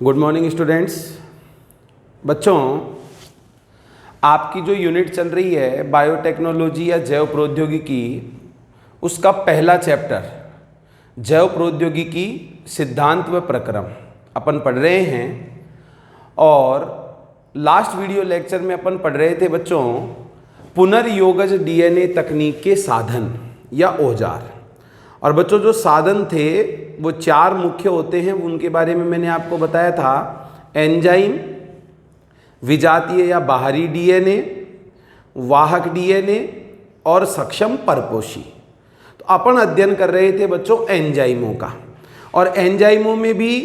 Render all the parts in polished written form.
Good morning students. बच्चों, आपकी जो यूनिट चल रही है बायोटेक्नोलॉजी या जैव प्रौद्योगिकी, उसका पहला चैप्टर जैव प्रौद्योगिकी सिद्धांत व प्रक्रम अपन पढ़ रहे हैं। और लास्ट वीडियो लेक्चर में अपन पढ़ रहे थे बच्चों पुनर्योगज डीएनए तकनीक के साधन या औजार। और बच्चों जो साधन थे वो चार मुख्य होते हैं, उनके बारे में मैंने आपको बताया था। एंजाइम, विजातीय या बाहरी डीएनए, वाहक डीएनए और सक्षम परपोषी। तो अपन अध्ययन कर रहे थे बच्चों एंजाइमों का। और एंजाइमों में भी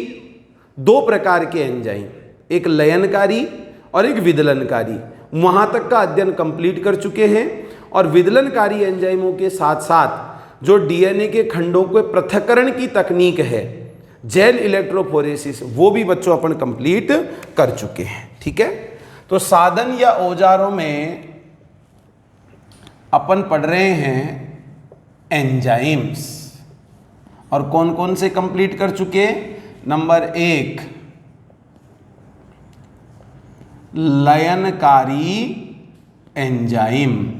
दो प्रकार के एंजाइम, एक लयनकारी और एक विदलनकारी, वहाँ तक का अध्ययन कंप्लीट कर चुके हैं। और विदलनकारी एंजाइमों के साथ साथ जो डीएनए के खंडों के पृथक्करण की तकनीक है जेल इलेक्ट्रोफोरेसिस, वो भी बच्चों अपन कंप्लीट कर चुके हैं। ठीक है, तो साधन या औजारों में अपन पढ़ रहे हैं एंजाइम्स। और कौन कौन से कंप्लीट कर चुके? नंबर 1 लयनकारी एंजाइम,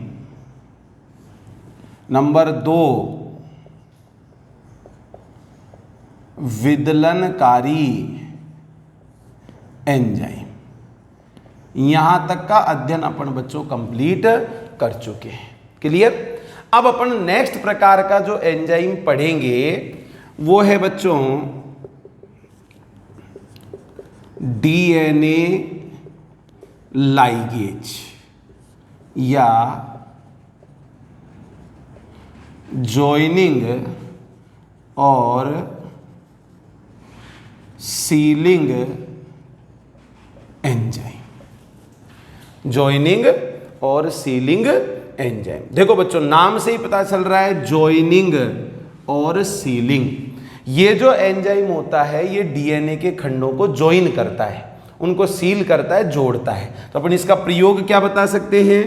नंबर 2 विदलनकारी एंजाइम। यहां तक का अध्ययन अपन बच्चों कंप्लीट कर चुके हैं। क्लियर? अब अपन नेक्स्ट प्रकार का जो एंजाइम पढ़ेंगे वो है बच्चों डीएनए लाइगेज या जॉइनिंग और सीलिंग एंजाइम। जॉइनिंग और सीलिंग एंजाइम, देखो बच्चों नाम से ही पता चल रहा है जॉइनिंग और सीलिंग। ये जो एंजाइम होता है ये डीएनए के खंडों को जॉइन करता है, उनको सील करता है, जोड़ता है। तो अपन इसका प्रयोग क्या बता सकते हैं?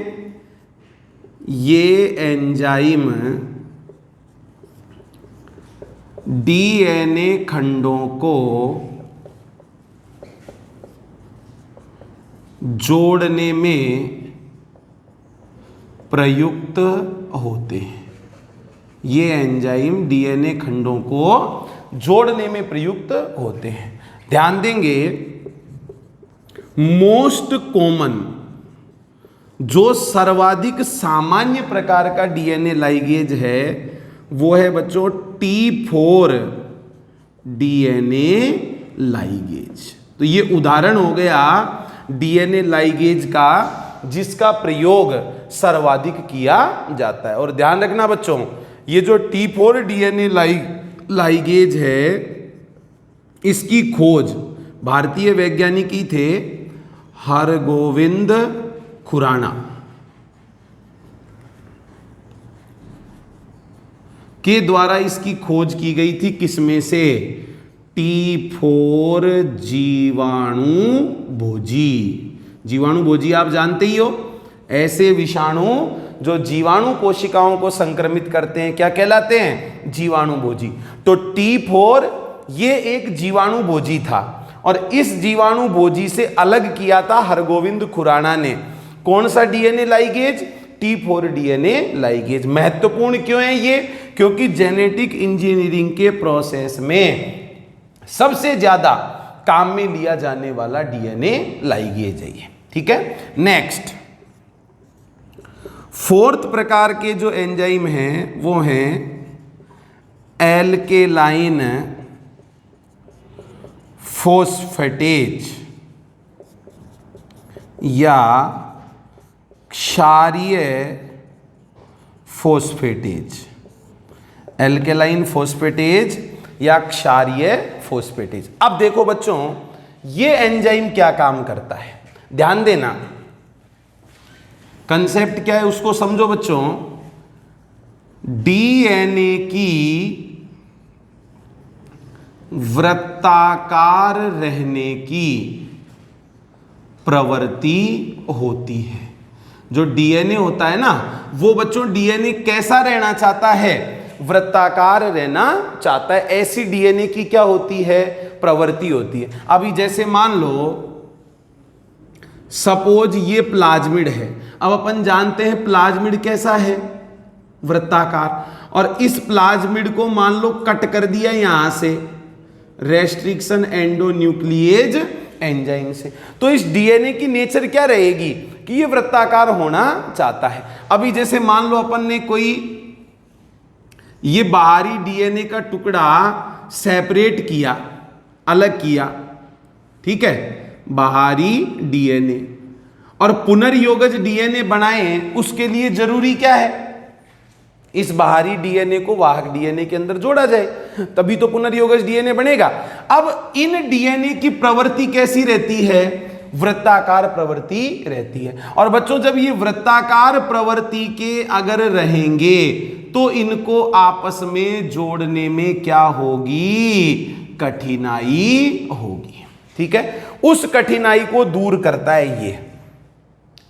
ये एंजाइम डीएनए खंडों को जोड़ने में प्रयुक्त होते हैं। ये एंजाइम डीएनए खंडों को जोड़ने में प्रयुक्त होते हैं। ध्यान देंगे, मोस्ट कॉमन जो सर्वाधिक सामान्य प्रकार का डीएनए लाइगेज है वो है बच्चों T4 डीएनए लाइगेज। तो ये उदाहरण हो गया डीएनए लाइगेज का जिसका प्रयोग सर्वाधिक किया जाता है। और ध्यान रखना बच्चों, ये जो T4 डीएनए लाइगेज है इसकी खोज भारतीय वैज्ञानिक ही थे हरगोविंद खुराना के द्वारा इसकी खोज की गई थी। किसमें से? T4 जीवाणु भोजी। जीवाणु भोजी आप जानते ही हो, ऐसे विषाणु जो जीवाणु कोशिकाओं को संक्रमित करते हैं क्या कहलाते हैं? जीवाणु भोजी। तो T4 ये एक जीवाणु भोजी था और इस जीवाणु भोजी से अलग किया था हरगोविंद खुराना ने। कौन सा DNA ligase? T4 DNA ligase. महत्वपूर्ण क्यों है ये? क्योंकि जेनेटिक इंजीनियरिंग के प्रोसेस में सबसे ज्यादा काम में लिया जाने वाला डीएनए लाइगेज है ये। ठीक है, नेक्स्ट फोर्थ प्रकार के जो एंजाइम हैं वो हैं एल्केलाइन फोस्फेटेज या क्षारीय फोस्फेटेज। एल्केलाइन फोस्फेटेज या क्षारीय फोस्फेटेज। अब देखो बच्चों ये एंजाइम क्या काम करता है, ध्यान देना। कंसेप्ट क्या है उसको समझो बच्चों। डीएनए की वृत्ताकार रहने की प्रवृत्ति होती है। जो डीएनए होता है ना वो बच्चों डीएनए कैसा रहना चाहता है? वृत्ताकार रहना चाहता है। ऐसी डीएनए की क्या होती है? प्रवृत्ति होती है। अभी जैसे मान लो सपोज ये प्लाज्मिड है, अब अपन जानते हैं प्लाज्मिड कैसा है, वृत्ताकार, और इस प्लाज्मिड को मान लो कट कर दिया यहां से रेस्ट्रिक्शन एंडोन्यूक्लिएज एंजाइम से, तो इस डीएनए की नेचर क्या रहेगी कि ये वृत्ताकार होना चाहता है। अभी जैसे मान लो अपन ने कोई ये बाहरी डीएनए का टुकड़ा सेपरेट किया, अलग किया, ठीक है, बाहरी डीएनए, और पुनर्योगज डीएनए बनाए, उसके लिए जरूरी क्या है, इस बाहरी डीएनए को वाहक डीएनए के अंदर जोड़ा जाए, तभी तो पुनर्योगज डीएनए बनेगा। अब इन डीएनए की प्रवृत्ति कैसी रहती है, वृत्ताकार प्रवृत्ति रहती है। और बच्चों जब ये वृत्ताकार प्रवृत्ति के अगर रहेंगे तो इनको आपस में जोड़ने में क्या होगी, कठिनाई होगी, ठीक है। उस कठिनाई को दूर करता है ये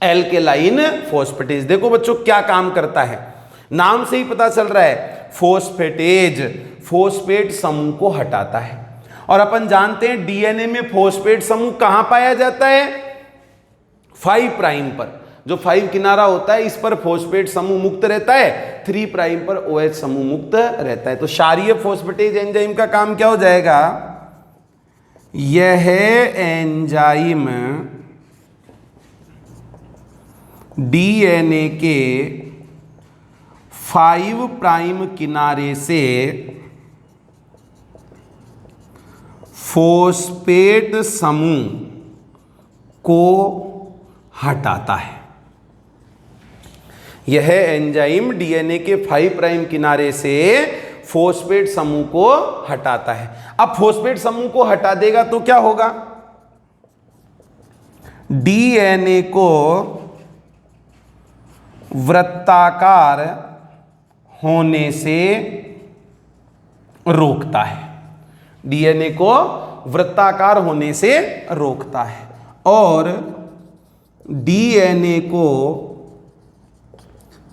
एल्केलाइन फॉस्फेटेज। देखो बच्चों क्या काम करता है, नाम से ही पता चल रहा है, फॉस्फेटेज फॉस्फेट समूह को हटाता है। और अपन जानते हैं डीएनए में फॉस्फेट समूह कहां पाया जाता है, 5 प्राइम पर, जो 5 किनारा होता है इस पर फॉस्फेट समूह मुक्त रहता है, 3 प्राइम पर OH समूह मुक्त रहता है। तो क्षारीय फॉस्फेटेज एंजाइम का काम क्या हो जाएगा, यह एंजाइम डीएनए के 5 प्राइम किनारे से फॉस्फेट समूह को हटाता है। यह एंजाइम डीएनए के 5 प्राइम किनारे से फॉस्फेट समूह को हटाता है। अब फॉस्फेट समूह को हटा देगा तो क्या होगा, डीएनए को वृत्ताकार होने से रोकता है, डीएनए को वृत्ताकार होने से रोकता है, और डीएनए को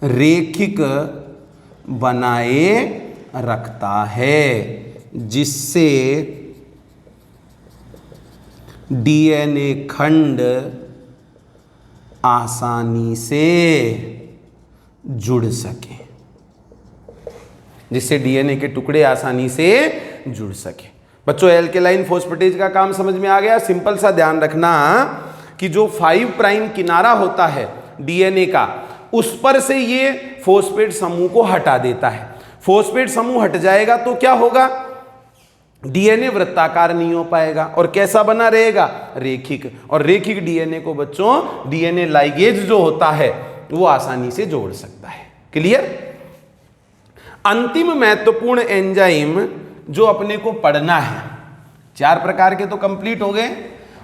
रेखिक बनाए रखता है, जिससे डीएनए खंड आसानी से जुड़ सके, जिससे डीएनए के टुकड़े आसानी से जुड़ सके। बच्चों एल्केलाइन फॉस्फेटेज का काम समझ में आ गया। सिंपल सा ध्यान रखना कि जो 5 प्राइम किनारा होता है डीएनए का, उस पर से ये फॉस्फेट समूह को हटा देता है। फॉस्फेट समूह हट जाएगा तो क्या होगा, डीएनए वृत्ताकार नहीं हो पाएगा और कैसा बना रहेगा, रेखिक। और रेखिक डीएनए को बच्चों डीएनए लाइगेज जो होता है वो आसानी से जोड़ सकता है। क्लियर। अंतिम महत्वपूर्ण एंजाइम जो अपने को पढ़ना है, 4 प्रकार के तो कंप्लीट हो गए,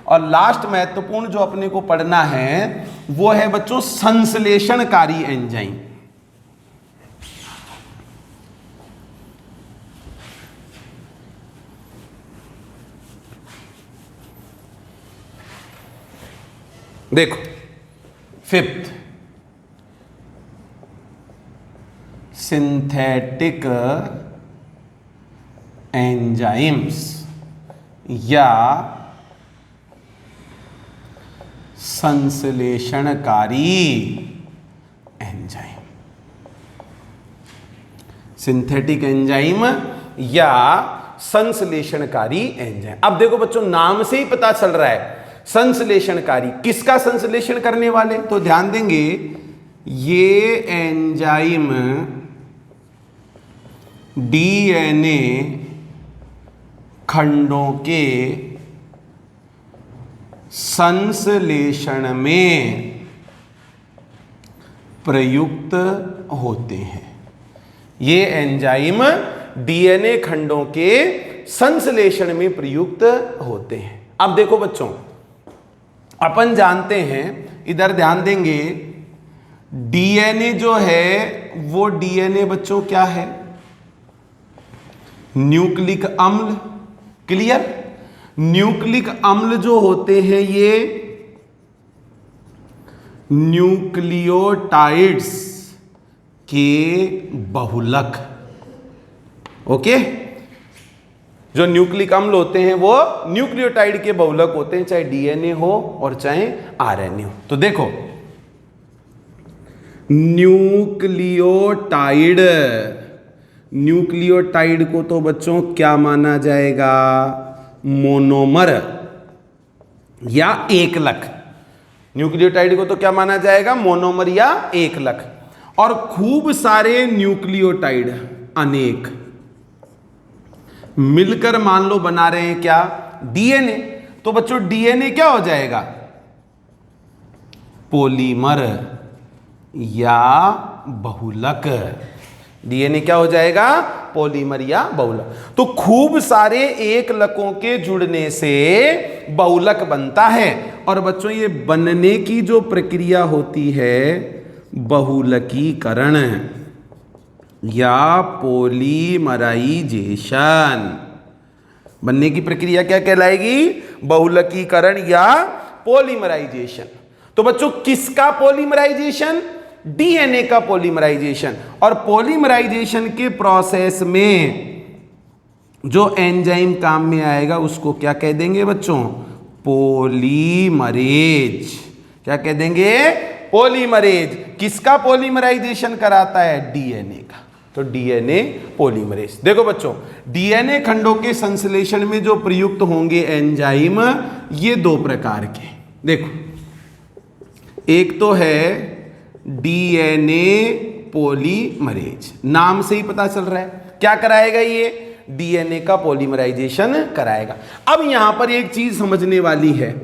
और लास्ट महत्वपूर्ण जो अपने को पढ़ना है वो है बच्चों संश्लेषणकारी एंजाइम। देखो 5th सिंथेटिक एंजाइम्स या संश्लेषणकारी एंजाइम। सिंथेटिक एंजाइम या संश्लेषणकारी एंजाइम। अब देखो बच्चों नाम से ही पता चल रहा है संश्लेषणकारी, किसका संश्लेषण करने वाले, तो ध्यान देंगे ये एंजाइम डीएनए खंडों के संश्लेषण में प्रयुक्त होते हैं। ये एंजाइम डीएनए खंडों के संश्लेषण में प्रयुक्त होते हैं। अब देखो बच्चों अपन जानते हैं, इधर ध्यान देंगे, डीएनए जो है वो डीएनए बच्चों क्या है, न्यूक्लिक अम्ल। क्लियर। न्यूक्लिक अम्ल जो होते हैं ये न्यूक्लियोटाइड्स के बहुलक। ओके, जो न्यूक्लिक अम्ल होते हैं वो न्यूक्लियोटाइड के बहुलक होते हैं, चाहे डीएनए हो और चाहे आरएनए हो। तो देखो न्यूक्लियोटाइड, न्यूक्लियोटाइड को तो बच्चों क्या माना जाएगा, मोनोमर या एकलक। न्यूक्लियोटाइड को तो क्या माना जाएगा, मोनोमर या एकलक। और खूब सारे न्यूक्लियोटाइड अनेक मिलकर मान लो बना रहे हैं क्या, डीएनए। तो बच्चों डीएनए क्या हो जाएगा, पॉलीमर या बहुलक। डीएनए क्या हो जाएगा, पॉलीमर या बहुलक। तो खूब सारे एकलकों के जुड़ने से बहुलक बनता है। और बच्चों ये बनने की जो प्रक्रिया होती है बहुलकीकरण या पॉलीमराइजेशन। बनने की प्रक्रिया क्या कहलाएगी, बहुलकीकरण या पॉलीमराइजेशन। तो बच्चों किसका पॉलीमराइजेशन, डीएनए का पॉलीमराइजेशन। और पॉलीमराइजेशन के प्रोसेस में जो एंजाइम काम में आएगा उसको क्या कह देंगे बच्चों, पॉलीमरेज। क्या कह देंगे, पॉलीमरेज। किसका पॉलीमराइजेशन कराता है, डीएनए का। तो डीएनए पॉलीमरेज। देखो बच्चों डीएनए खंडों के संश्लेषण में जो प्रयुक्त होंगे एंजाइम, ये दो प्रकार के। देखो एक तो है डीएनए पॉलीमरेज, नाम से ही पता चल रहा है क्या कराएगा, ये डीएनए का पॉलीमराइजेशन कराएगा। अब यहां पर एक चीज समझने वाली है,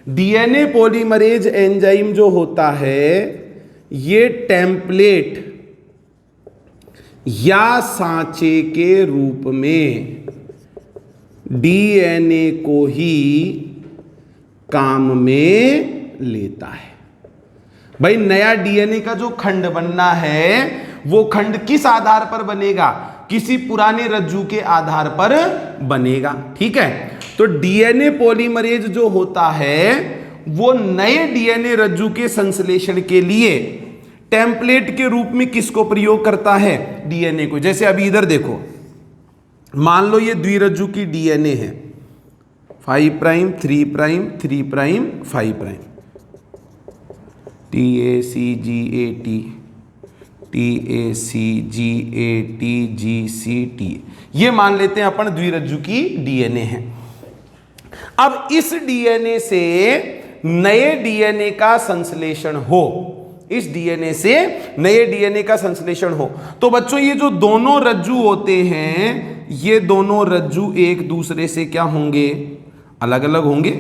डीएनए पॉलीमरेज एंजाइम जो होता है ये टेम्पलेट या सांचे के रूप में डीएनए को ही काम में लेता है। भाई नया डीएनए का जो खंड बनना है वो खंड किस आधार पर बनेगा, किसी पुराने रज्जु के आधार पर बनेगा। ठीक है, तो डीएनए पॉलीमरेज जो होता है वो नए डीएनए रज्जु के संश्लेषण के लिए टेम्पलेट के रूप में किसको प्रयोग करता है, डीएनए को। जैसे अभी इधर देखो, मान लो ये द्विरज्जु की डीएनए है, 5 prime 3 prime 3 prime 5 prime, TACGAT TACGATGCT, ये मान लेते हैं अपन द्विरज्जु की डीएनए है। अब इस डीएनए से नए डीएनए का संश्लेषण हो, इस डीएनए से नए डीएनए का संश्लेषण हो, तो बच्चों ये जो दोनों रज्जु होते हैं, ये दोनों रज्जु एक दूसरे से क्या होंगे, अलग अलग होंगे,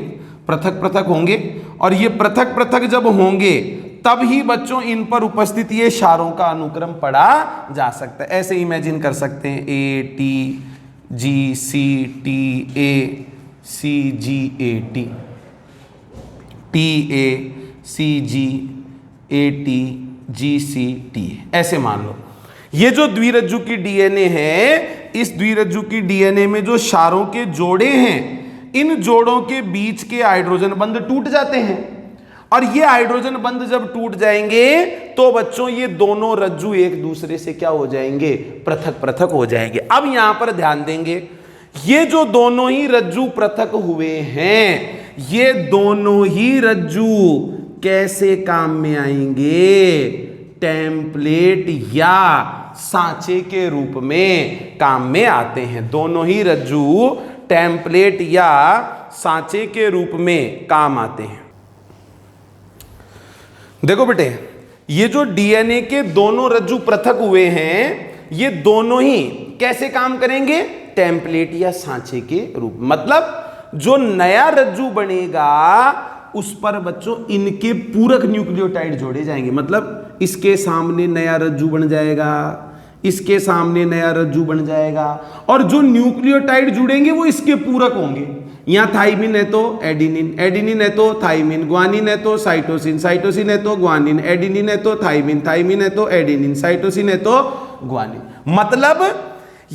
पृथक पृथक होंगे। और ये पृथक पृथक जब होंगे तब ही बच्चों इन पर उपस्थित ये क्षारों का अनुक्रम पढ़ा जा सकता है। ऐसे इमेजिन कर सकते हैं ATGCTACGAT TACGATGCT, ऐसे मान लो। ये जो द्विरज्जु की डीएनए है, इस द्विरज्जु की डीएनए में जो क्षारों के जोड़े हैं, इन जोड़ों के बीच के हाइड्रोजन बंध टूट जाते हैं। और ये हाइड्रोजन बंध जब टूट जाएंगे तो बच्चों ये दोनों रज्जु एक दूसरे से क्या हो जाएंगे, पृथक पृथक हो जाएंगे। अब यहां पर ध्यान देंगे, ये जो दोनों ही रज्जु पृथक हुए हैं, ये दोनों ही रज्जु कैसे काम में आएंगे, टेम्पलेट या सांचे के रूप में काम में आते हैं। दोनों ही रज्जु टेम्पलेट या सांचे के रूप में काम आते हैं। देखो बेटे, ये जो डीएनए के दोनों रज्जु पृथक हुए हैं, ये दोनों ही कैसे काम करेंगे, टेम्पलेट या सांचे के रूप। मतलब जो नया रज्जु बनेगा उस पर बच्चों इनके पूरक न्यूक्लियोटाइड जोड़े जाएंगे। मतलब इसके सामने नया रज्जु बन जाएगा, इसके सामने नया रज्जु बन जाएगा, और जो न्यूक्लियोटाइड जुड़ेंगे वो इसके पूरक होंगे। यहाँ थाइमिन है तो एडिनिन, एडिनिन है तो थाइमिन, ग्वानिन है तो साइटोसिन, साइटोसिन है तो ग्वानिन, एडिनिन है तो थाइमिन, थाइमिन है तो एडिनिन, साइटोसिन है तो ग्वानिन। मतलब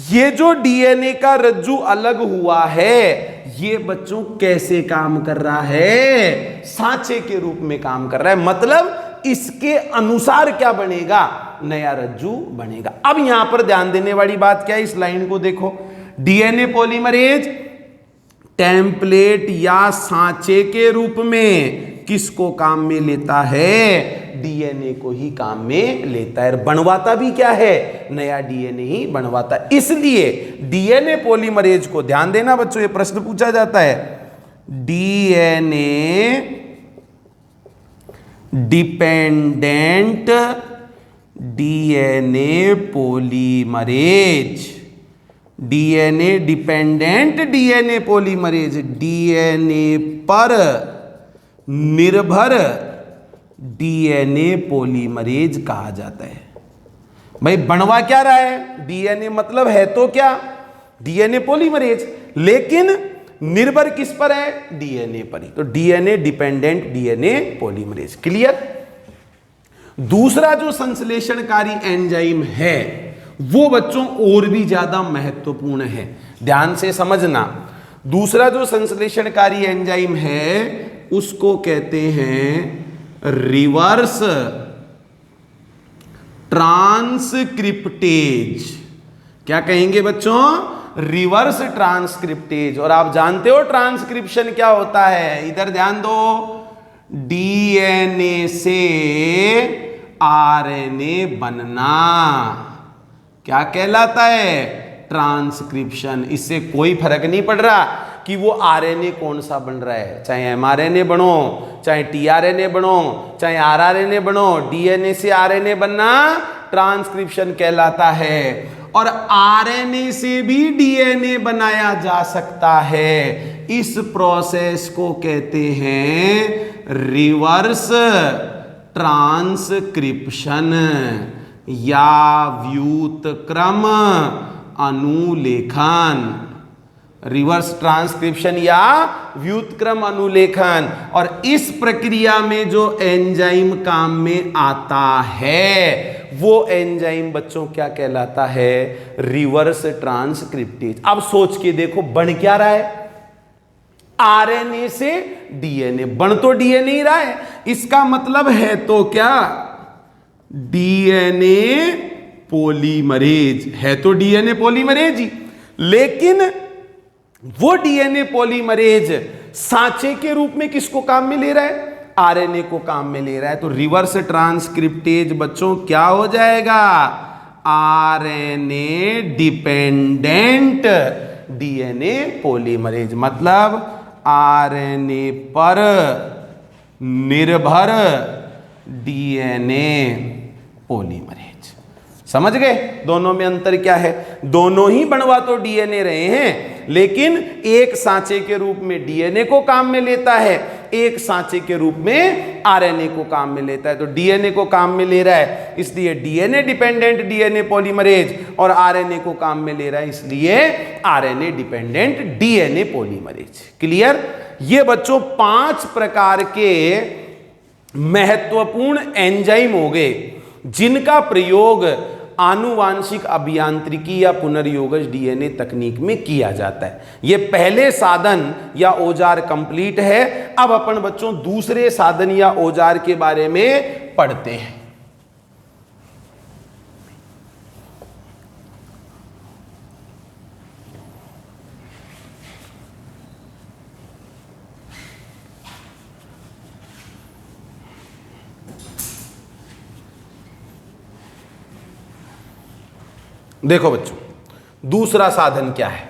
ये जो डीएनए का रज्जु अलग हुआ है, ये बच्चों कैसे काम कर रहा है, सांचे के रूप में काम कर रहा है। मतलब इसके अनुसार क्या बनेगा, नया रज्जु बनेगा। अब यहां पर ध्यान देने वाली बात क्या है, इस लाइन को देखो, डीएनए पॉलीमरेज टेम्पलेट या सांचे के रूप में किसको काम में लेता है? डीएनए को ही काम में लेता है। बनवाता भी क्या है? नया डीएनए ही बनवाता है। इसलिए डीएनए पॉलीमरेज को, ध्यान देना बच्चों, ये प्रश्न पूछा जाता है, DNA dependent DNA polymerase, DNA dependent DNA polymerase, DNA पर निर्भर डीएनए पॉलीमरेज कहा जाता है। भाई बनवा क्या रहा है? डीएनए मतलब है तो क्या? डीएनए पॉलीमरेज, लेकिन निर्भर किस पर है? डीएनए पर ही। तो DNA dependent DNA polymerase. Clear? दूसरा जो संश्लेषणकारी एंजाइम है वो बच्चों और भी ज्यादा महत्वपूर्ण है, ध्यान से समझना। दूसरा जो संश्लेषणकारी एंजाइम है उसको कहते हैं रिवर्स ट्रांसक्रिप्टेज। क्या कहेंगे बच्चों? Reverse transcriptase. और आप जानते हो ट्रांसक्रिप्शन क्या होता है? इधर ध्यान दो, डीएनए से आरएनए बनना क्या कहलाता है? ट्रांसक्रिप्शन। इससे कोई फर्क नहीं पड़ रहा कि वो आरएनए कौन सा बन रहा है, चाहे एमआरएनए बनो, चाहे टीआरएनए बनो, चाहे आरआरएनए बनो, डीएनए से आरएनए बनना ट्रांसक्रिप्शन कहलाता है। और आरएनए से भी डीएनए बनाया जा सकता है। इस प्रोसेस को कहते हैं रिवर्स ट्रांसक्रिप्शन या व्युत्क्रम अनुलेखन। रिवर्स ट्रांसक्रिप्शन या व्युत्क्रम अनुलेखन। और इस प्रक्रिया में जो एंजाइम काम में आता है वो एंजाइम बच्चों क्या कहलाता है? Reverse transcriptase. अब सोच के देखो बन क्या रहा है? आरएनए से डीएनए। बन तो डीएनए ही रहा है, इसका मतलब है तो क्या? DNA polymerase. है तो डीएनए पॉलीमरेज ही, लेकिन वो डीएनए पॉलीमरेज सांचे के रूप में किसको काम में ले रहा है? आरएनए को काम में ले रहा है। तो रिवर्स ट्रांसक्रिप्टेज बच्चों क्या हो जाएगा? RNA dependent DNA polymerase. मतलब आरएनए पर निर्भर डीएनए पॉलीमरेज। समझ गए दोनों में अंतर क्या है? दोनों ही बनवा तो डीएनए रहे हैं, लेकिन एक सांचे के रूप में डीएनए को काम में लेता है, एक सांचे के रूप में आरएनए को काम में लेता है। तो डीएनए को काम में ले रहा है इसलिए डीएनए डिपेंडेंट डीएनए पॉलीमरेज, और आरएनए को काम में ले रहा है इसलिए RNA dependent DNA polymerase. Clear? ये बच्चों 5 प्रकार के महत्वपूर्ण एंजाइम हो गए जिनका प्रयोग आनुवांशिक अभियांत्रिकी या पुनर्योगज डीएनए तकनीक में किया जाता है। ये पहले साधन या औजार कंप्लीट है। अब अपन बच्चों दूसरे साधन या औजार के बारे में पढ़ते हैं। देखो बच्चों दूसरा साधन क्या है?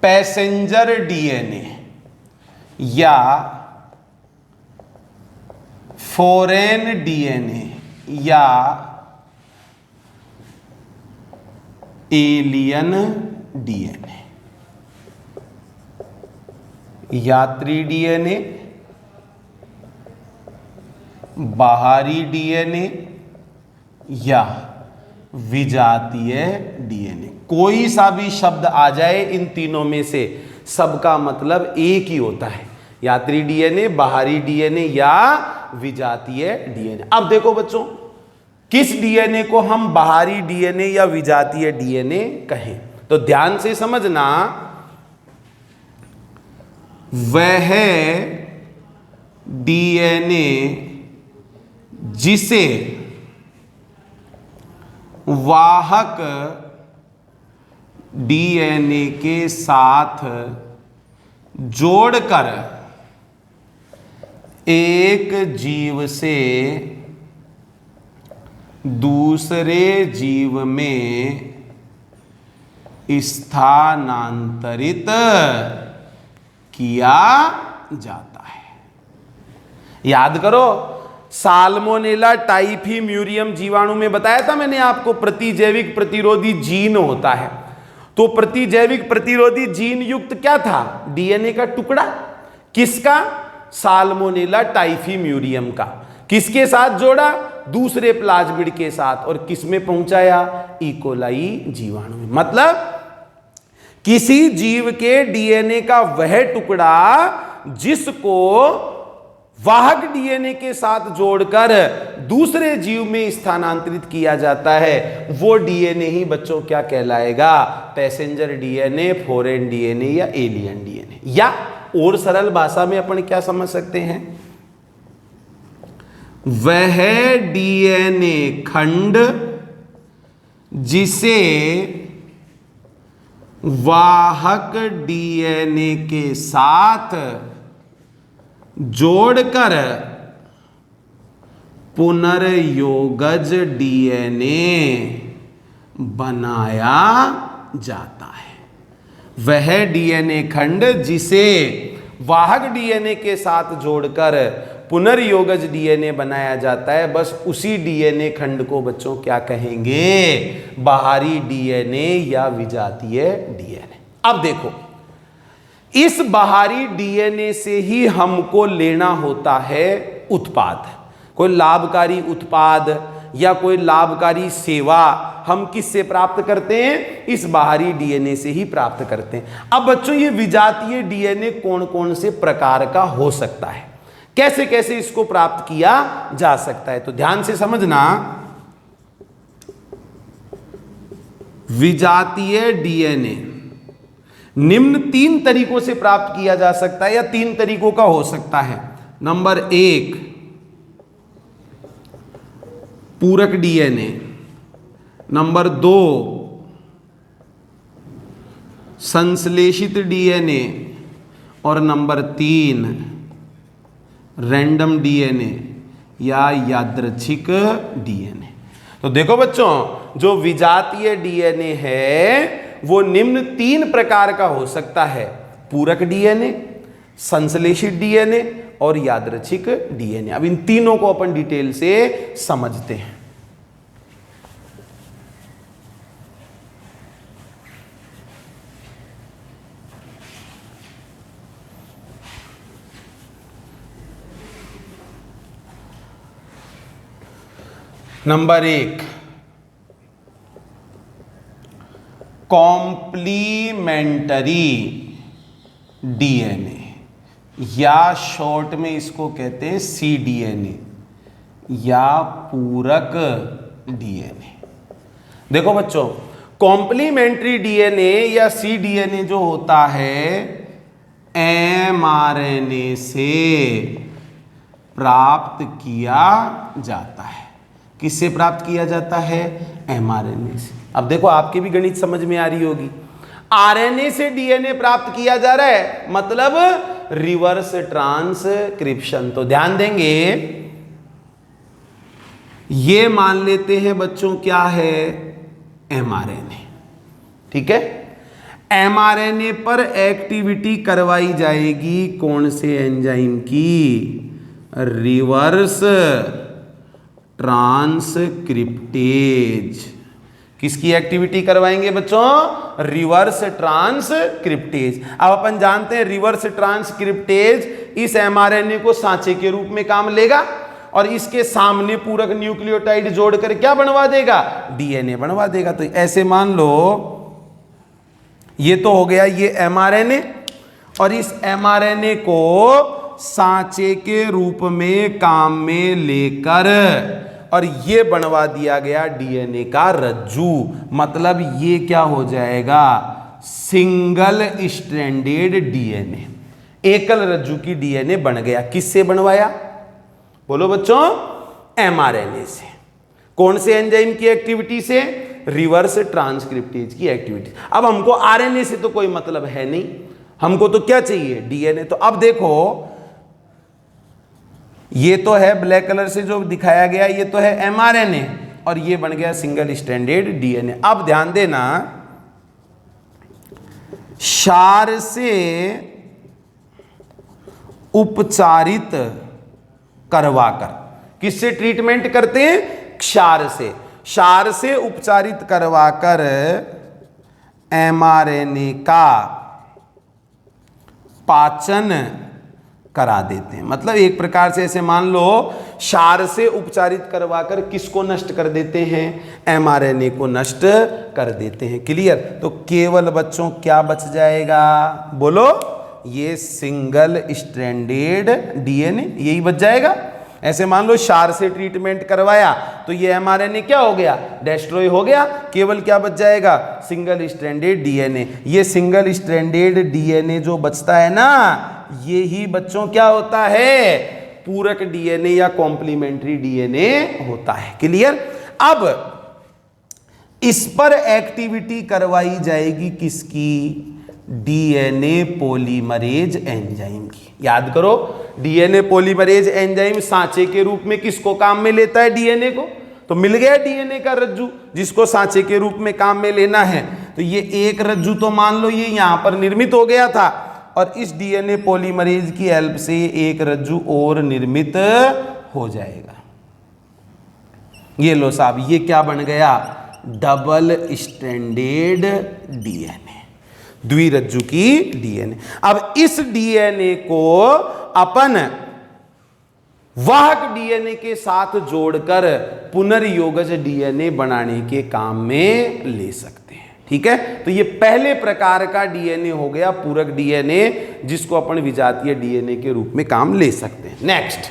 पैसेंजर डीएनए या फॉरेन डीएनए या एलियन डीएनए। यात्री डीएनए, बाहरी डीएनए या विजातीय डीएनए। कोई सा भी शब्द आ जाए इन तीनों में से, सबका मतलब एक ही होता है, यात्री डीएनए, बाहरी डीएनए या विजातीय डीएनए। अब देखो बच्चों किस डीएनए को हम बाहरी डीएनए या विजातीय डीएनए कहें, तो ध्यान से समझना। वह डीएनए जिसे वाहक डीएनए के साथ जोड़कर एक जीव से दूसरे जीव में स्थानांतरित किया जाता है। याद करो, साल्मोनेला टाइफी म्यूरियम जीवाणु में बताया था मैंने आपको प्रतिजैविक प्रतिरोधी जीन होता है। तो प्रतिजैविक प्रतिरोधी जीन युक्त क्या था? डीएनए का टुकड़ा। किसका? साल्मोनेला टाइफी म्यूरियम का। किसके साथ जोड़ा? दूसरे प्लाज्मिड के साथ। और किस में पहुंचाया? इकोलाई जीवाणु में। मतलब किसी जीव के डीएनए का वह टुकड़ा जिसको वाहक डीएनए के साथ जोड़कर दूसरे जीव में स्थानांतरित किया जाता है, वो डीएनए ही बच्चों क्या कहलाएगा? पैसेंजर डीएनए, फॉरेन डीएनए या एलियन डीएनए। या और सरल भाषा में अपन क्या समझ सकते हैं? वह डीएनए खंड जिसे वाहक डीएनए के साथ जोड़कर पुनर्योगज डीएनए बनाया जाता है। वह डीएनए खंड जिसे वाहक डीएनए के साथ जोड़कर पुनर्योगज डीएनए बनाया जाता है, बस उसी डीएनए खंड को बच्चों क्या कहेंगे? बाहरी डीएनए या विजातीय डीएनए। अब देखो, इस बाहरी डीएनए से ही हमको लेना होता है उत्पाद। कोई लाभकारी उत्पाद या कोई लाभकारी सेवा हम किससे प्राप्त करते हैं? इस बाहरी डीएनए से ही प्राप्त करते हैं। अब बच्चों, ये विजातीय डीएनए कौन कौन से प्रकार का हो सकता है, कैसे कैसे इसको प्राप्त किया जा सकता है? तो ध्यान से समझना, विजातीय डीएनए निम्न 3 तरीकों से प्राप्त किया जा सकता है या 3 तरीकों का हो सकता है। नंबर 1, पूरक डीएनए। नंबर 2, संश्लेषित डीएनए। और नंबर 3, रैंडम डीएनए या यादृच्छिक डीएनए। तो देखो बच्चों, जो विजातीय डीएनए है वो निम्न 3 प्रकार का हो सकता है: पूरक डीएनए, संश्लेषित डीएनए और यादृच्छिक डीएनए। अब इन तीनों को अपन डिटेल से समझते हैं। नंबर 1, कॉम्प्लीमेंटरी डीएनए या शॉर्ट में इसको कहते हैं सीडीएनए या पूरक डीएनए। देखो बच्चों, कॉम्प्लीमेंट्री डीएनए या सीडीएनए जो होता है एमआरएनए से प्राप्त किया जाता है। किससे प्राप्त किया जाता है? एमआरएनए से। अब देखो, आपके भी गणित समझ में आ रही होगी। आरएनए से डीएनए प्राप्त किया जा रहा है, मतलब रिवर्स ट्रांसक्रिप्शन। तो ध्यान देंगे, ये मान लेते हैं बच्चों क्या है? एमआरएनए। ठीक है, एमआरएनए पर एक्टिविटी करवाई जाएगी कौन से एंजाइम की? Reverse transcriptase. किसकी एक्टिविटी करवाएंगे बच्चों? Reverse transcriptase. अब अपन जानते हैं रिवर्स ट्रांसक्रिप्टेज इस एमआरएनए को सांचे के रूप में काम लेगा और इसके सामने पूरक न्यूक्लियोटाइड जोड़कर क्या बनवा देगा? डीएनए बनवा देगा। तो ऐसे मान लो, ये तो हो गया ये एमआरएनए, और इस एमआरएनए को सांचे के रूप में काम में लेकर और ये बनवा दिया गया डीएनए का रज्जू। मतलब ये क्या हो जाएगा? सिंगल स्ट्रैंडेड डीएनए, एकल रज्जू की डीएनए बन गया। किससे बनवाया? बोलो बच्चों, एमआरएनए से। कौन से एंजाइम की एक्टिविटी से? रिवर्स ट्रांसक्रिप्टेज की एक्टिविटी। अब हमको आरएनए से तो कोई मतलब है नहीं, हमको तो क्या चाहिए? डीएनए। तो अब देखो ये तो है ब्लैक कलर से जो दिखाया गया, ये तो है एमआरएनए और ये बन गया सिंगल स्ट्रैंडेड डीएनए। अब ध्यान देना, क्षार से उपचारित करवाकर, किससे ट्रीटमेंट करते हैं? क्षार से। क्षार से उपचारित करवाकर एमआरएनए का पाचन करा देते हैं। मतलब एक प्रकार से ऐसे मान लो, क्षार से उपचारित करवाकर किसको नष्ट कर देते हैं? एमआरएनए को नष्ट कर देते हैं। क्लियर? तो केवल बच्चों क्या बच जाएगा? बोलो, ये सिंगल स्ट्रैंडेड डीएनए, यही बच जाएगा। ऐसे मान लो क्षार से ट्रीटमेंट करवाया तो ये एमआरएनए क्या हो गया? डिस्ट्रॉय हो गया। केवल क्या बच जाएगा? Single stranded DNA. ये सिंगल स्ट्रैंडेड डीएनए जो बचता है ना, ये ही बच्चों क्या होता है? पूरक डीएनए या कॉम्प्लीमेंट्री डीएनए होता है। क्लियर? अब इस पर एक्टिविटी करवाई जाएगी किसकी? डीएनए पॉलीमरेज एंजाइम की। याद करो, डीएनए पॉलीमरेज एंजाइम सांचे के रूप में किसको काम में लेता है? डीएनए को। तो मिल गया डीएनए का रज्जू जिसको सांचे के रूप में काम में लेना है। तो ये एक रज्जू तो मान लो ये यहां पर निर्मित हो गया था और इस डीएनए पॉलीमरेज की हेल्प से एक रज्जू और निर्मित हो जाएगा। ये लो साहब, ये क्या बन गया? डबल स्ट्रैंडेड डीएनए, द्विरज्जु की डीएनए। अब इस डीएनए को अपन वाहक डीएनए के साथ जोड़कर पुनर्योगज डीएनए बनाने के काम में ले सकते हैं। ठीक है? तो ये पहले प्रकार का डीएनए हो गया, पूरक डीएनए, जिसको अपन विजातीय डीएनए के रूप में काम ले सकते हैं। नेक्स्ट,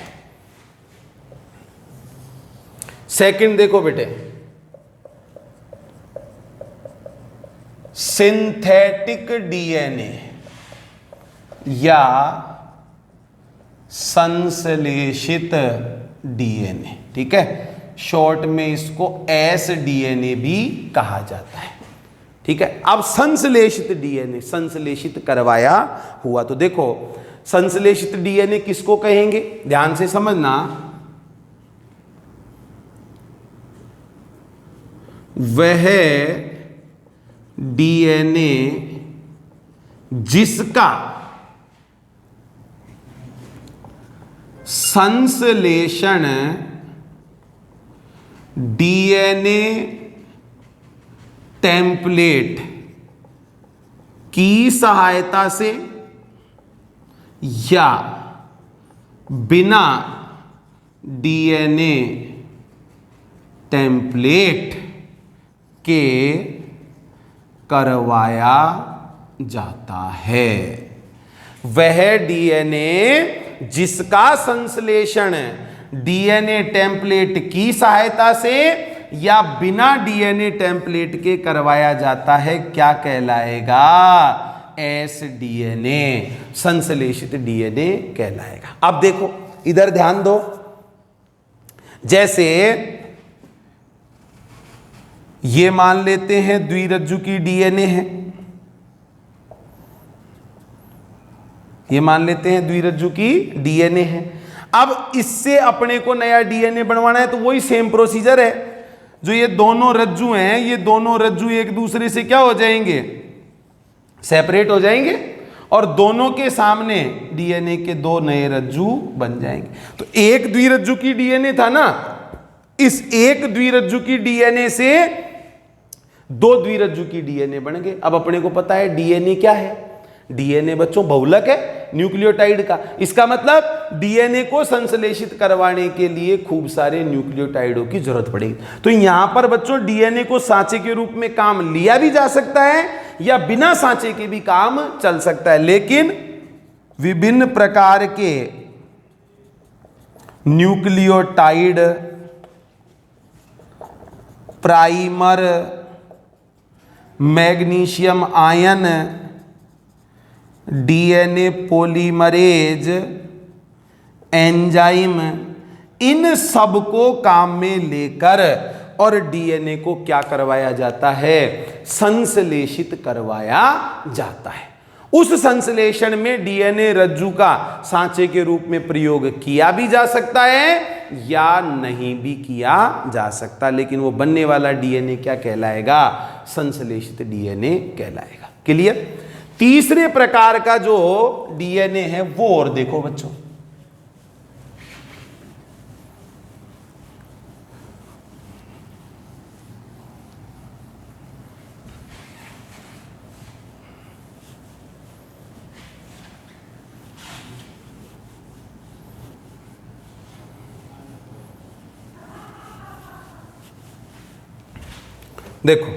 सेकंड देखो बेटे, सिंथेटिक डीएनए या संश्लेषित डीएनए। ठीक है? शॉर्ट में इसको एसडीएनए भी कहा जाता है। ठीक है? अब संश्लेषित डीएनए, संश्लेषित करवाया हुआ। तो देखो, संश्लेषित डीएनए किसको कहेंगे? ध्यान से समझना, वह डीएनए जिसका संश्लेषण डीएनए टेम्पलेट की सहायता से या बिना डीएनए टेम्पलेट के करवाया जाता है। वह डीएनए जिसका संश्लेषण डीएनए टेम्पलेट की सहायता से या बिना डीएनए टेम्पलेट के करवाया जाता है, क्या कहलाएगा? एसडीएनए, संश्लेषित डीएनए कहलाएगा। अब देखो, इधर ध्यान दो। जैसे ये मान लेते हैं द्विरज्जु की डीएनए है, ये मान लेते हैं द्विरज्जु की डीएनए है। अब इससे अपने को नया डीएनए बनवाना है, तो वही सेम प्रोसीजर है। जो ये दोनों रज्जु हैं, ये दोनों रज्जु एक दूसरे से क्या हो जाएंगे? सेपरेट हो जाएंगे और दोनों के सामने डीएनए के दो नए रज्जु बन जाएंगे। तो एक द्विरज्जु की डीएनए था ना, इस एक द्विरज्जु की डीएनए से दो द्विरज्जु की डीएनए बन गए। अब अपने को पता है डीएनए क्या है? डीएनए बच्चों बहुलक है न्यूक्लियोटाइड का। इसका मतलब डीएनए को संश्लेषित करवाने के लिए खूब सारे न्यूक्लियोटाइडों की जरूरत पड़ेगी। तो यहां पर बच्चों डीएनए को सांचे के रूप में काम लिया भी जा सकता है या बिना सांचे के भी काम चल सकता है, लेकिन विभिन्न प्रकार के nucleotide, primer, magnesium ion, DNA polymerase enzyme, इन सब को काम में लेकर और डीएनए को क्या करवाया जाता है, संश्लेषित करवाया जाता है। उस संश्लेषण में डीएनए रज्जु का सांचे के रूप में प्रयोग किया भी जा सकता है या नहीं भी किया जा सकता, लेकिन वो बनने वाला डीएनए क्या कहलाएगा, संश्लेषित डीएनए कहलाएगा। क्लियर। तीसरे प्रकार का जो डीएनए है वो और देखो बच्चों, देखो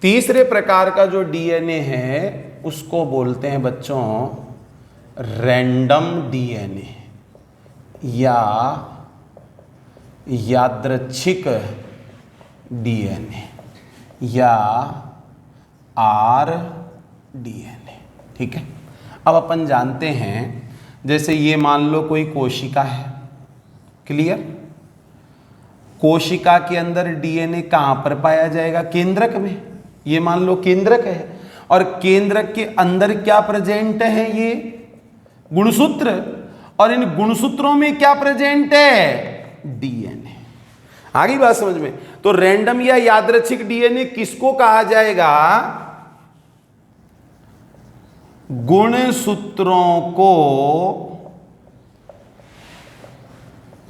तीसरे प्रकार का जो डीएनए है उसको बोलते हैं बच्चों रैंडम डीएनए या यादृच्छिक डीएनए या आरडीएनए। ठीक है। अब अपन जानते हैं जैसे ये मान लो कोई कोशिका है। क्लियर। कोशिका के अंदर डीएनए कहां पर पाया जाएगा, केंद्रक में। ये मान लो केंद्रक है और केंद्रक के अंदर क्या प्रेजेंट है, ये गुणसूत्र, और इन गुणसूत्रों में क्या प्रेजेंट है, डीएनए। आगे बात समझ में। तो रैंडम या यादृच्छिक डीएनए किसको कहा जाएगा, गुणसूत्रों को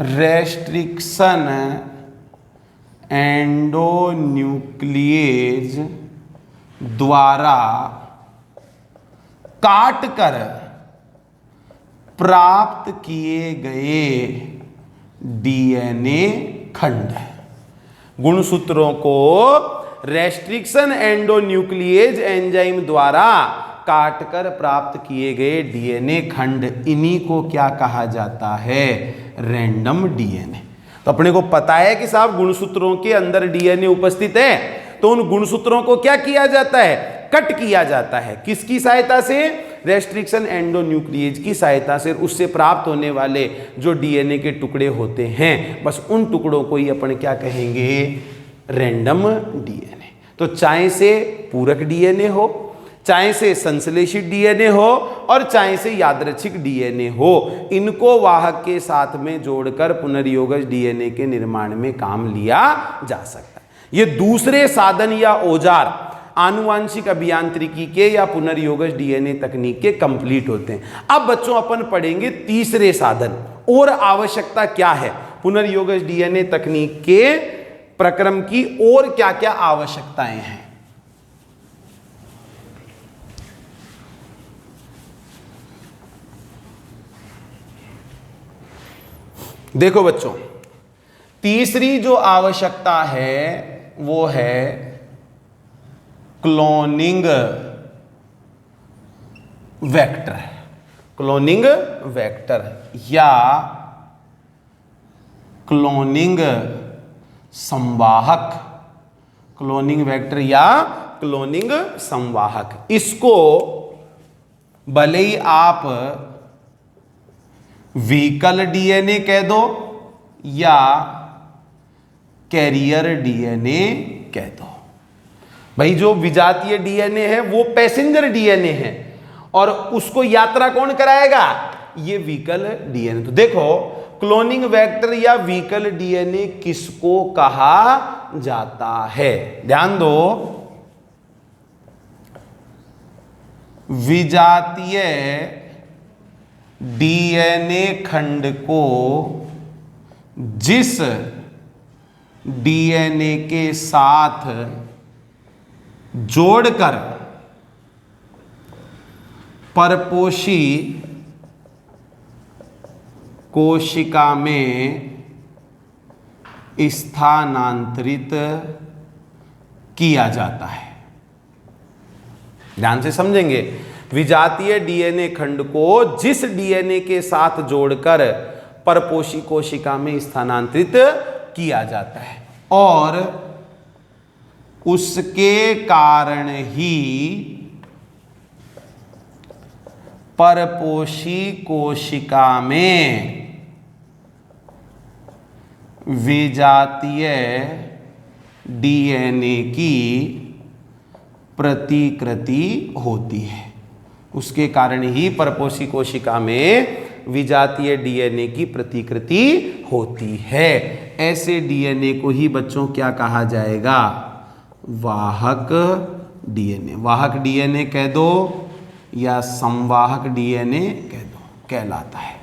रेस्ट्रिक्शन एंडोन्यूक्लिएज द्वारा काटकर प्राप्त किए गए डीएनए खंड है। गुणसूत्रों को रेस्ट्रिक्शन एंडोन्यूक्लिएज एंजाइम द्वारा काटकर प्राप्त किए गए डीएनए खंड, इन्हीं को क्या कहा जाता है, रैंडम डीएनए। तो अपने को पता है कि साहब गुणसूत्रों के अंदर डीएनए उपस्थित है, तो उन गुणसूत्रों को क्या किया जाता है, कट किया जाता है। किसकी सहायता से, रेस्ट्रिक्शन एंडोन्यूक्लिएज की सहायता से। उससे प्राप्त होने वाले जो डीएनए के टुकड़े होते हैं, बस उन टुकड़ों को ही अपन क्या कहेंगे, रैंडम डीएनए। तो चाहे से पूरक डीएनए हो, चाहे से संश्लेषित डीएनए हो और चाहे से यादृच्छिक डीएनए हो, इनको वाहक के साथ में जोड़कर पुनर्योगज डीएनए के निर्माण में काम लिया जा सकता है। ये दूसरे साधन या औजार आनुवांशिक अभियांत्रिकी के या पुनर्योगज डीएनए तकनीक के कंप्लीट होते हैं। अब बच्चों अपन पढ़ेंगे तीसरे साधन और आवश्यकता क्या है, पुनर्योगज डीएनए तकनीक के प्रक्रम की और क्या क्या आवश्यकताएं हैं। देखो बच्चों, तीसरी जो आवश्यकता है वो है क्लोनिंग वेक्टर। क्लोनिंग वेक्टर या क्लोनिंग संवाहक। क्लोनिंग वेक्टर या क्लोनिंग संवाहक, इसको भले ही आप व्हीकल डीएनए कह दो या कैरियर डीएनए कह दो। भाई जो विजातीय डीएनए है वो पैसेंजर डीएनए है और उसको यात्रा कौन कराएगा, ये व्हीकल डीएनए। तो देखो क्लोनिंग वेक्टर या व्हीकल डीएनए किसको कहा जाता है, ध्यान दो। विजातीय डीएनए खंड को जिस डीएनए के साथ जोड़कर परपोषी कोशिका में स्थानांतरित किया जाता है। ध्यान से समझेंगे। विजातीय डीएनए खंड को जिस डीएनए के साथ जोड़कर परपोषी कोशिका में स्थानांतरित किया जाता है और उसके कारण ही परपोषी कोशिका में विजातीय डीएनए की प्रतिकृति होती है। उसके कारण ही परपोषी कोशिका में विजातीय डीएनए की प्रतिकृति होती है। ऐसे डीएनए को ही बच्चों क्या कहा जाएगा? वाहक डीएनए। वाहक डीएनए कह दो या संवाहक डीएनए कह दो, कहलाता है।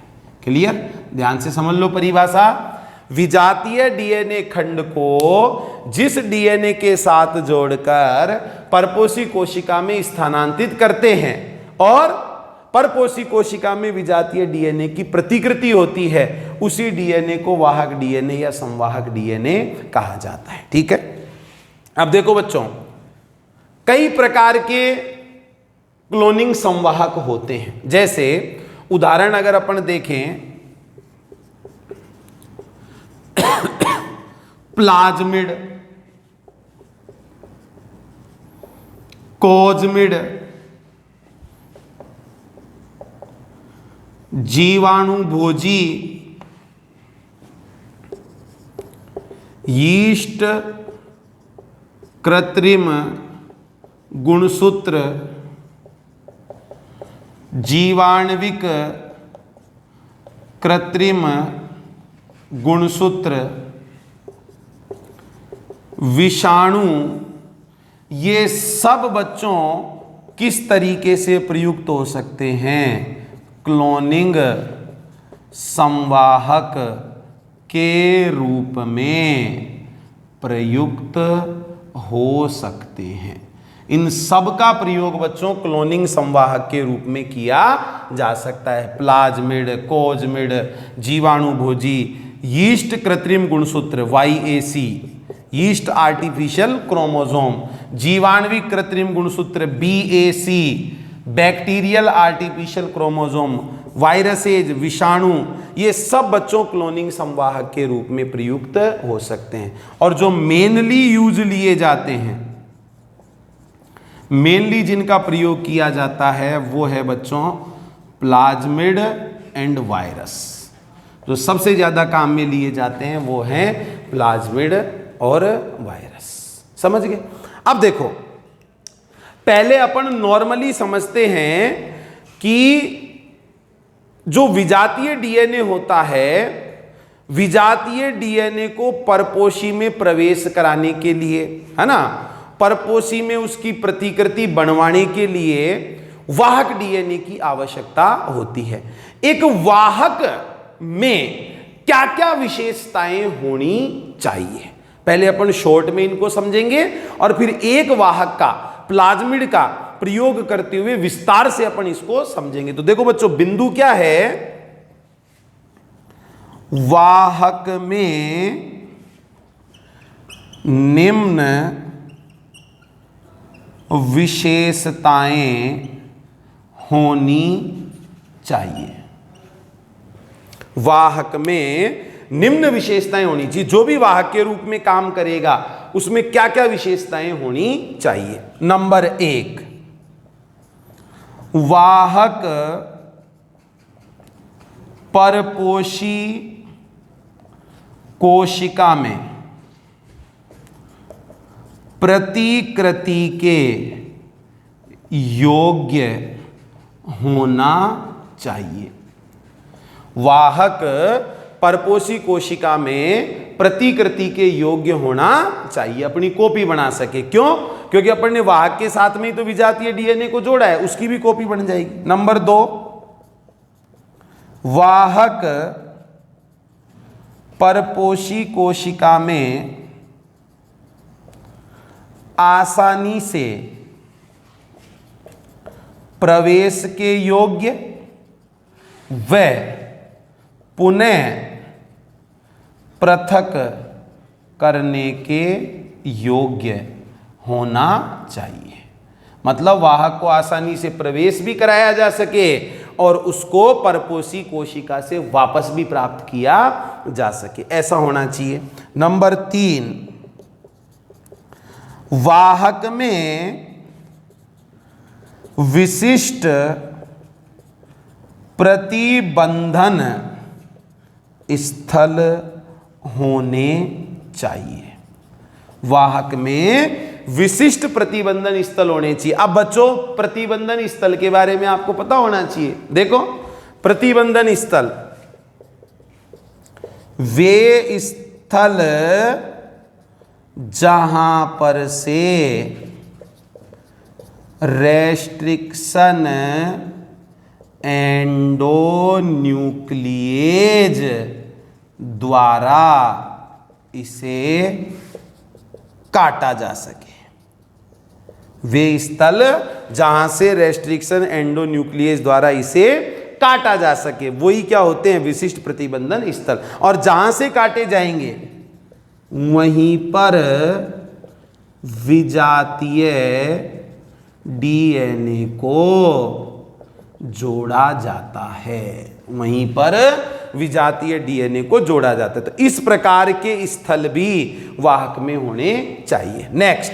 क्लियर? ध्यान से समझ लो परिभाषा। विजातीय डीएनए खंड को जिस डीएनए के साथ जोड़कर परपोषी कोशिका में स्थानांतरित करते हैं और परपोषी कोशिका में विजातीय डीएनए की प्रतिकृति होती है, उसी डीएनए को वाहक डीएनए या संवाहक डीएनए कहा जाता है। ठीक है? अब देखो बच्चों, कई प्रकार के क्लोनिंग संवाहक होते हैं। जैसे उदाहरण अगर अपन देखें, प्लाज्मिड, कोजमिड, जीवाणुभोजी, यीस्ट, कृत्रिम गुणसूत्र, जीवाणविक कृत्रिम गुणसूत्र, विषाणु, ये सब बच्चों किस तरीके से प्रयुक्त हो सकते हैं? क्लोनिंग संवाहक के रूप में प्रयुक्त हो सकते हैं। इन सब का प्रयोग बच्चों क्लोनिंग संवाहक के रूप में किया जा सकता है। प्लाज्मिड, कोजमिड, जीवाणुभोजी, यीस्ट कृत्रिम गुणसूत्र YAC, यीस्ट आर्टिफिशियल क्रोमोसोम, जीवाणविक कृत्रिम गुणसूत्र BAC, bacterial artificial chromosome, viruses, विषाणु, ये सब बच्चों क्लोनिंग संवाहक के रूप में प्रयुक्त हो सकते हैं। और जो मेनली यूज लिए जाते हैं, मेनली जिनका प्रयोग किया जाता है वो है बच्चों प्लाज्मिड एंड वायरस। जो सबसे ज्यादा काम में लिए जाते हैं वो हैं प्लाज्मिड और वायरस। समझ गए? अब देखो, पहले अपन नॉर्मली समझते हैं कि जो विजातीय डीएनए होता है, विजातीय डीएनए को परपोषी में प्रवेश कराने के लिए, है ना, परपोषी में उसकी प्रतिकृति बनवाने के लिए वाहक डीएनए की आवश्यकता होती है। एक वाहक में क्या क्या विशेषताएं होनी चाहिए, पहले अपन शॉर्ट में इनको समझेंगे और फिर एक वाहक का, प्लाज्मिड का प्रयोग करते हुए विस्तार से अपन इसको समझेंगे। तो देखो बच्चों, बिंदु क्या है? वाहक में निम्न विशेषताएं होनी चाहिए। वाहक में निम्न विशेषताएं होनी चाहिए। जो भी वाहक के रूप में काम करेगा उसमें क्या क्या विशेषताएं होनी चाहिए? नंबर 1, वाहक परपोषी कोशिका में प्रतिकृति के योग्य होना चाहिए। वाहक परपोषी कोशिका में प्रतिकृति के योग्य होना चाहिए, अपनी कॉपी बना सके। क्यों? क्योंकि अपन ने वाहक के साथ में ही तो विजातीय डीएनए को जोड़ा है, उसकी भी कॉपी बन जाएगी। नंबर 2, वाहक परपोषी कोशिका में आसानी से प्रवेश के योग्य व पुनः पृथक करने के योग्य होना चाहिए। मतलब वाहक को आसानी से प्रवेश भी कराया जा सके और उसको परपोषी कोशिका से वापस भी प्राप्त किया जा सके, ऐसा होना चाहिए। नंबर 3, वाहक में विशिष्ट प्रतिबंधन स्थल होने चाहिए। वाहक में विशिष्ट प्रतिबंधन स्थल होने चाहिए। अब बच्चों, प्रतिबंधन स्थल के बारे में आपको पता होना चाहिए। देखो, प्रतिबंधन स्थल वे स्थल जहां पर से रेस्ट्रिक्शन एंडोन्यूक्लिएज द्वारा इसे काटा जा सके। वे स्थल जहां से रेस्ट्रिक्शन एंडोन्यूक्लिएज द्वारा इसे काटा जा सके, वही क्या होते हैं? विशिष्ट प्रतिबंधन स्थल। और जहां से काटे जाएंगे वहीं पर विजातीय डीएनए को जोड़ा जाता है। वहीं पर विजातीय डीएनए को जोड़ा जाता है। तो इस प्रकार के स्थल भी वाहक में होने चाहिए। नेक्स्ट,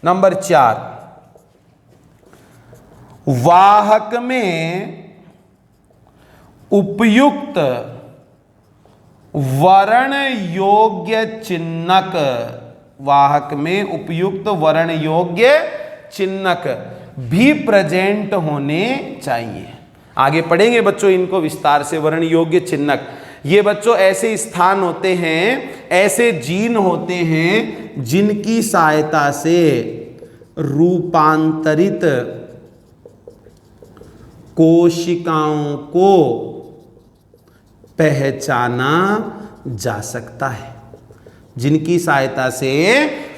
नंबर 4, वाहक में उपयुक्त वर्ण योग्य चिह्नक, वाहक में उपयुक्त वर्ण योग्य चिह्नक भी प्रेजेंट होने चाहिए। आगे पढ़ेंगे बच्चों इनको विस्तार से। वर्ण योग्य चिह्नक, ये बच्चों ऐसे स्थान होते हैं, ऐसे जीन होते हैं जिनकी सहायता से रूपांतरित कोशिकाओं को पहचाना जा सकता है। जिनकी सहायता से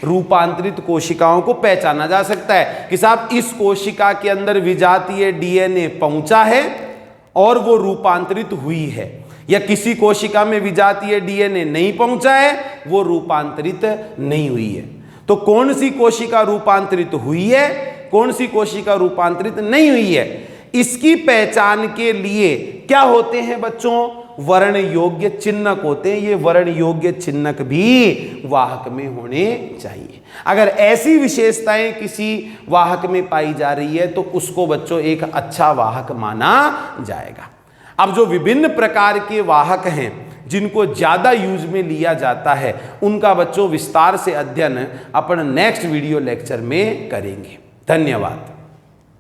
रूपांतरित कोशिकाओं को पहचाना जा सकता है कि साहब इस कोशिका के अंदर विजातीय डीएनए पहुंचा है और वो रूपांतरित हुई है, या किसी कोशिका में विजातीय डीएनए नहीं पहुंचा है, वो रूपांतरित नहीं हुई है। तो कौन सी कोशिका रूपांतरित हुई है, कौन सी कोशिका रूपांतरित नहीं हुई है, इसकी पहचान के लिए क्या होते हैं बच्चों? वर्ण योग्य चिह्नक होते हैं। ये वर्ण योग्य चिह्नक भी वाहक में होने चाहिए। अगर ऐसी विशेषताएं किसी वाहक में पाई जा रही है तो उसको बच्चों एक अच्छा वाहक माना जाएगा। अब जो विभिन्न प्रकार के वाहक हैं जिनको ज्यादा यूज में लिया जाता है, उनका बच्चों विस्तार से अध्ययन अपन नेक्स्ट वीडियो लेक्चर में करेंगे। धन्यवाद।